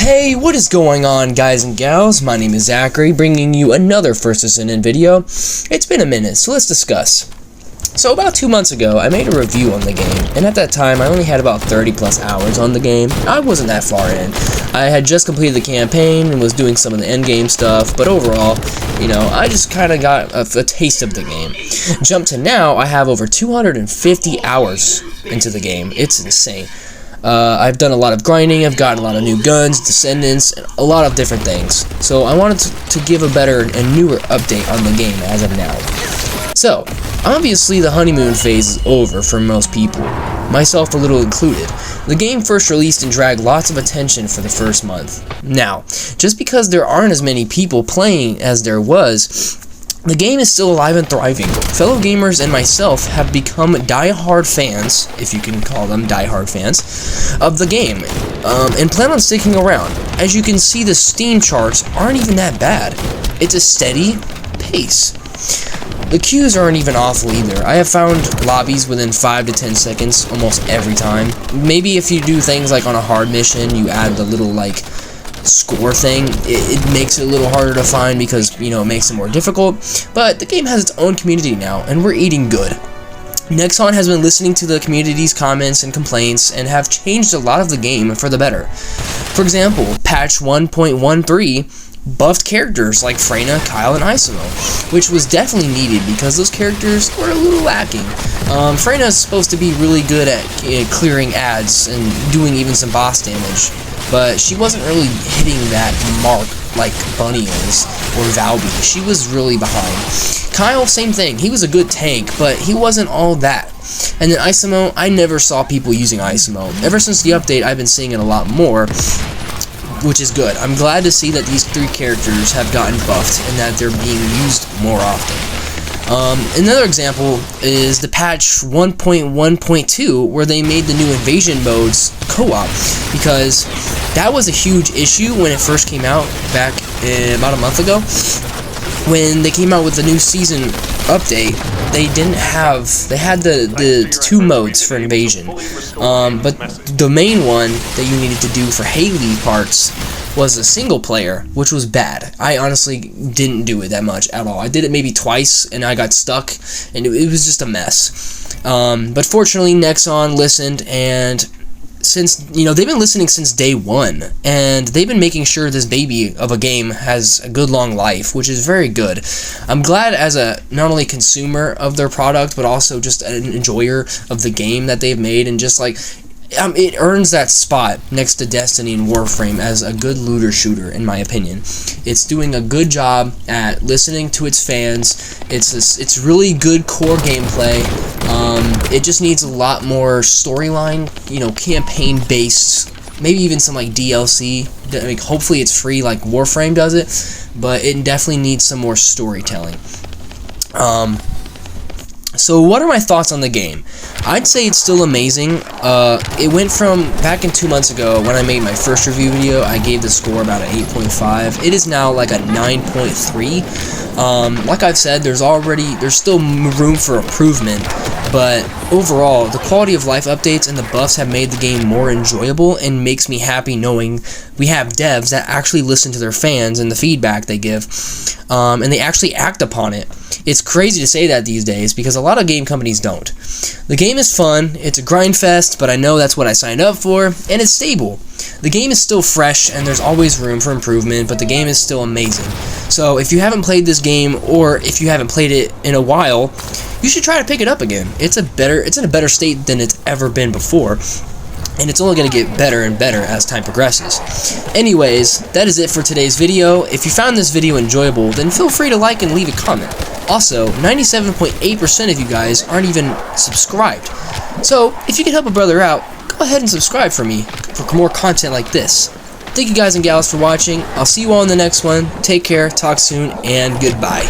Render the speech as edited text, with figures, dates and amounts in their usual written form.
Hey, what is going on, guys and gals? My name is Zachary, bringing you another First Descendant video. It's been a minute, so let's discuss. So about 2 months ago, I made a review on the game, and at that time, I only had about 30 plus hours on the game. I wasn't that far in. I had just completed the campaign and was doing some of the endgame stuff, but overall, I just kind of got a taste of the game. Jump to now, I have over 250 hours into the game. It's insane. I've done a lot of grinding, I've gotten a lot of new guns, Descendants, and a lot of different things. So I wanted to give a better and newer update on the game as of now. So, obviously the honeymoon phase is over for most people, myself a little included. The game first released and dragged lots of attention for the first month. Now, just because there aren't as many people playing as there was, the game is still alive and thriving. Fellow gamers and myself have become die-hard fans, if you can call them die-hard fans, of the game, and plan on sticking around. As you can see, the Steam charts aren't even that bad. It's a steady pace. The queues aren't even awful either. I have found lobbies within 5 to 10 seconds almost every time. Maybe if you do things like on a hard mission, you add the little score thing, it makes it a little harder to find because, it makes it more difficult, but the game has its own community now, and we're eating good. Nexon has been listening to the community's comments and complaints, and have changed a lot of the game for the better. For example, patch 1.13 buffed characters like Freyna, Kyle, and Isomo, which was definitely needed because those characters were a little lacking. Freyna is supposed to be really good at clearing ads and doing even some boss damage, but she wasn't really hitting that mark like Bunny is, or Valby. She was really behind. Kyle, same thing. He was a good tank, but he wasn't all that. And then Isomo, I never saw people using Isomo. Ever since the update, I've been seeing it a lot more, which is good. I'm glad to see that these three characters have gotten buffed and that they're being used more often. Another example is the patch 1.1.2 where they made the new invasion modes co-op, because that was a huge issue when it first came out back about a month ago. When they came out with the new season update, they had the two modes for invasion, but the main one that you needed to do for Haley parts was a single player, which was bad. I honestly didn't do it that much at all. I did it maybe twice, and I got stuck, and it was just a mess. But fortunately, Nexon listened, and since, they've been listening since day one, and they've been making sure this baby of a game has a good long life, which is very good. I'm glad as a not only consumer of their product, but also just an enjoyer of the game that they've made, and just it earns that spot next to Destiny and Warframe as a good looter shooter, in my opinion. It's doing a good job at listening to its fans. It's really good core gameplay. It just needs a lot more storyline, campaign based, maybe even some DLC. Hopefully it's free like Warframe does it, but it definitely needs some more storytelling. So what are my thoughts on the game? I'd say it's still amazing. It went from back in 2 months ago when I made my first review video, I gave the score about an 8.5. It is now like a 9.3. Like I've said, there's still room for improvement, but overall, the quality of life updates and the buffs have made the game more enjoyable, and makes me happy knowing we have devs that actually listen to their fans and the feedback they give, and they actually act upon it. It's crazy to say that these days, because a lot of game companies don't. The game is fun, it's a grind fest, but I know that's what I signed up for, and it's stable. The game is still fresh, and there's always room for improvement, but the game is still amazing. So if you haven't played this game, or if you haven't played it in a while, you should try to pick it up again. It's in a better state than it's ever been before, and it's only going to get better and better as time progresses. Anyways, that is it for today's video. If you found this video enjoyable, then feel free to like and leave a comment. Also, 97.8% of you guys aren't even subscribed. So, if you can help a brother out, go ahead and subscribe for me for more content like this. Thank you guys and gals for watching. I'll see you all in the next one. Take care, talk soon, and goodbye.